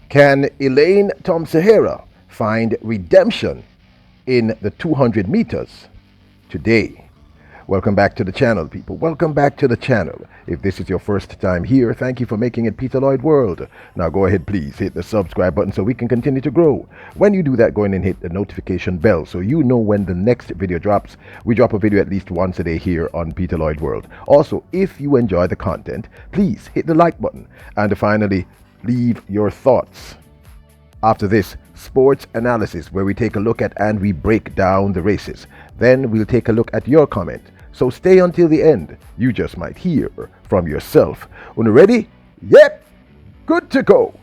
Can Elaine Thompson Herah find redemption in the 200 meters today? Welcome back to the channel, people. Welcome back to the channel. If this is your first time here, thank you for making it Peter Lloyd World. Now go ahead, please hit the subscribe button so we can continue to grow. When you do that, go in and hit the notification bell so you know when the next video drops. We drop a video at least once a day here on Peter Lloyd World. Also, if you enjoy the content, please hit the like button. And finally, leave your thoughts. After this, sports analysis, where we take a look at and we break down the races. Then we'll take a look at your comment. So stay until the end. You just might hear from yourself. When ready? Yep, good to go.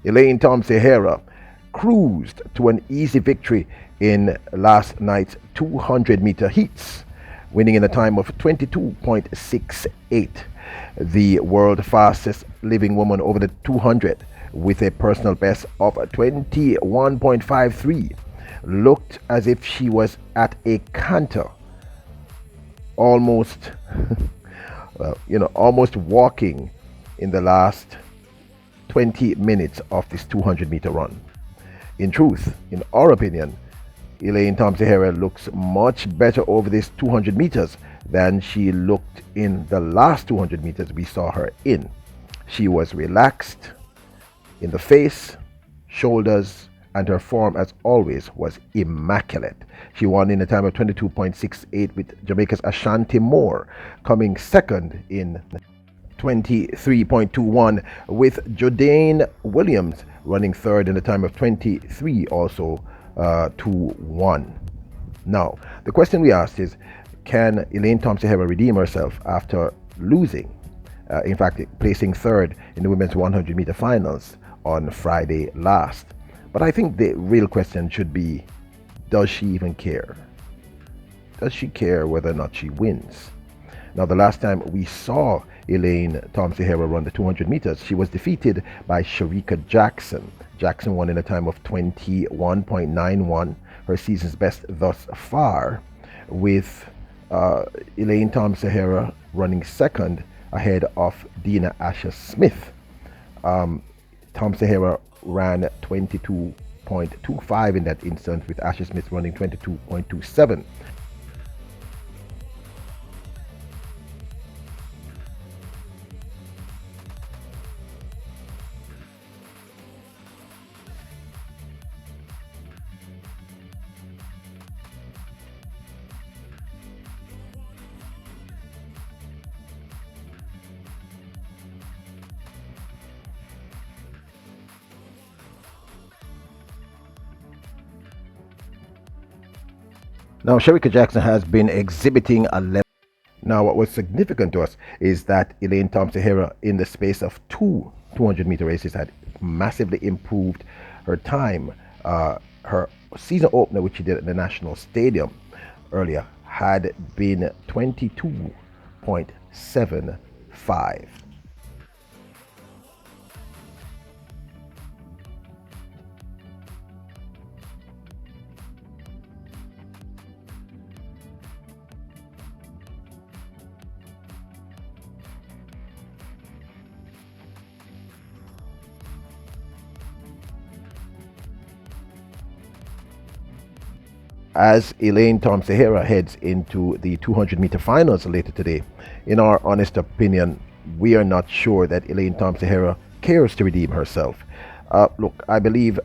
Elaine Thompson Herah cruised to an easy victory in last night's 200-meter heats, winning in a time of 22.68. The world fastest living woman over the 200 with a personal best of 21.53 looked as if she was at a canter, almost almost walking in the last 20 minutes of this 200-meter run. In truth, in our opinion, Elaine Thompson Herah looks much better over this 200 meters than she looked in the last 200 meters we saw her in. She was relaxed in the face, shoulders, and her form, as always, was immaculate. She won in a time of 22.68 with Jamaica's Ashanti Moore coming second in 23.21, with Jordane Williams running third in a time of 23 also 2-1. Now, the question we asked is, can Elaine Thompson Herah redeem herself after losing, in fact, placing third in the women's 100-meter finals on Friday last? But I think the real question should be, does she even care? Does she care whether or not she wins? Now, the last time we saw Elaine Thompson Herah run the 200 meters, she was defeated by Sharika Jackson. Jackson won in a time of 21.91, her season's best thus far, with Elaine Thompson Herah running second ahead of Dina Asher Smith. Thompson Herah ran 22.25 in that instance, with Asher Smith running 22.27. Now, Sharika Jackson has been exhibiting a level. Now, what was significant to us is that Elaine Thompson Herah, in the space of two 200-meter races, had massively improved her time. Her season opener, which she did at the National Stadium earlier, had been 22.75. As Elaine Thompson Herah heads into the 200-meter finals later today, in our honest opinion, we are not sure that Elaine Thompson Herah cares to redeem herself. Look, I believe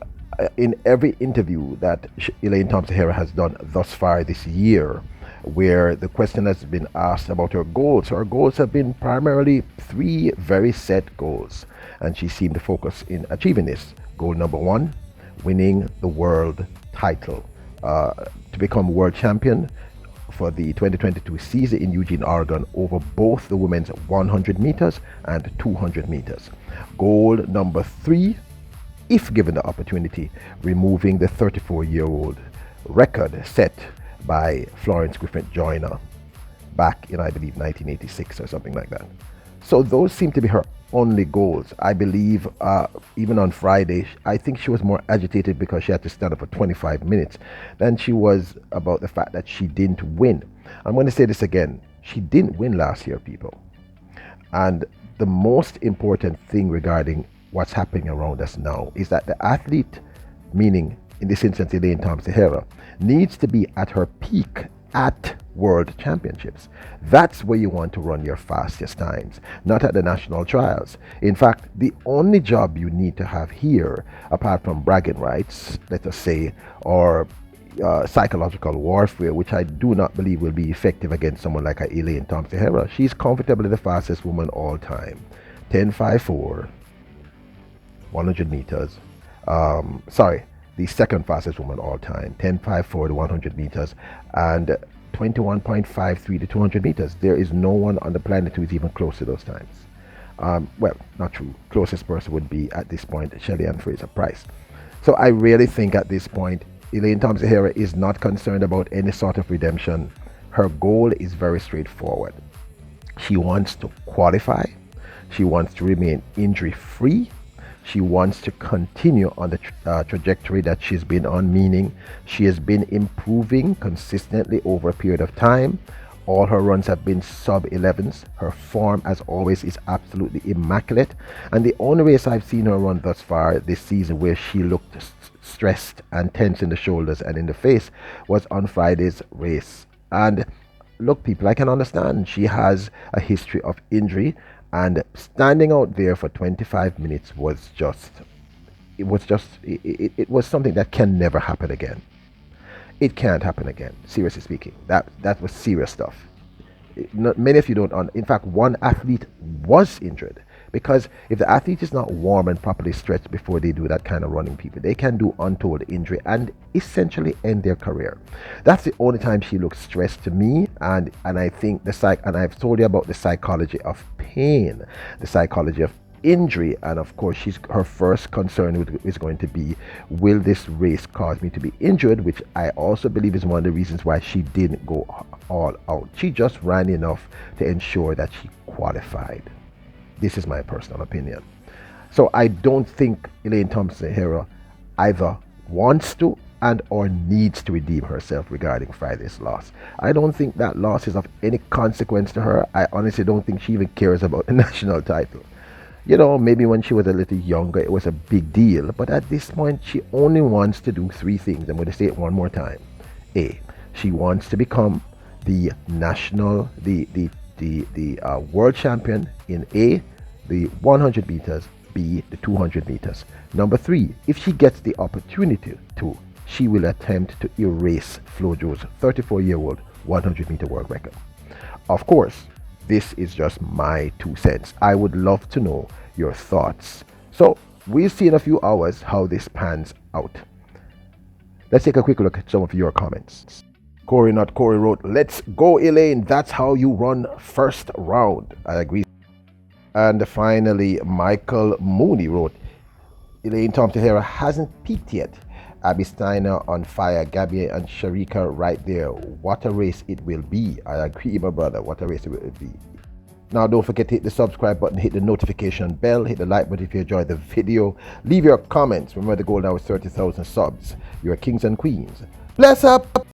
in every interview that Elaine Thompson Herah has done thus far this year, where the question has been asked about her goals have been primarily three very set goals, and she seemed to focus in achieving this. Goal number one, winning the world title. To become world champion for the 2022 season in Eugene, Oregon, over both the women's 100 meters and 200 meters. Goal number three, if given the opportunity, removing the 34-year-old record set by Florence Griffith Joyner back in, I believe, 1986 or something like that. So those seem to be her only goals. I believe even on Friday, I think she was more agitated because she had to stand up for 25 minutes than she was about the fact that she didn't win. I'm going to say this again. She didn't win last year, people. And the most important thing regarding what's happening around us now is that the athlete, meaning in this instance Elaine Thompson Herah, needs to be at her peak at World Championships. That's where you want to run your fastest times, not at the national trials. In fact, the only job you need to have here, apart from bragging rights, let us say, or psychological warfare, which I do not believe will be effective against someone like Elaine Thompson Herah. She's comfortably the fastest woman all time. 10.54, 100 meters. The second fastest woman all time. 10.54 to 100 meters and 21.53 to 200 meters. There is no one on the planet who is even close to those times. Well, not true. Closest person would be at this point Shelley Ann Fraser-Pryce. So I really think at this point Elaine Thompson Herah is not concerned about any sort of redemption. Her goal is very straightforward. She wants to qualify. She wants to remain injury-free. She wants to continue on the trajectory that she's been on, meaning she has been improving consistently over a period of time. All her runs have been sub-11s. Her form, as always, is absolutely immaculate. And the only race I've seen her run thus far this season where she looked stressed and tense in the shoulders and in the face was on Friday's race. And look, people, I can understand she has a history of injury, and standing out there for 25 minutes was it was something that can never happen again. It can't happen again, seriously speaking. That was serious stuff. Many of you don't in fact, one athlete was injured, because if the athlete is not warm and properly stretched before they do that kind of running, people, they can do untold injury and essentially end their career. That's the only time she looks stressed to me, and I think and I've told you about the psychology of pain, the psychology of injury, and of course her first concern is going to be, will this race cause me to be injured, which I also believe is one of the reasons why she didn't go all out. She just ran enough to ensure that she qualified. This is my personal opinion. So I don't think Elaine Thompson Herah either wants to and or needs to redeem herself regarding Friday's loss. I don't think that loss is of any consequence to her. I honestly don't think she even cares about the national title. You know, maybe when she was a little younger it was a big deal, but at this point she only wants to do three things. I'm going to say it one more time. A, she wants to become the national, the world champion in A, the 100 meters, B, the 200 meters. Number three, if she gets the opportunity to, she will attempt to erase Flojo's 34-year-old 100-meter world record. Of course, this is just my 2 cents. I would love to know your thoughts. So we'll see in a few hours how this pans out. Let's take a quick look at some of your comments. Corey Not Corey wrote, "Let's go, Elaine. That's how you run first round." I agree. And finally, Michael Mooney wrote, "Elaine Thompson Herah hasn't peaked yet. Abby Steiner on fire, Gabby and Sharika right there. What a race it will be." I agree, my brother. What a race it will be. Now, don't forget to hit the subscribe button, hit the notification bell, hit the like button if you enjoyed the video. Leave your comments. Remember, the goal now is 30,000 subs. You're kings and queens. Bless up!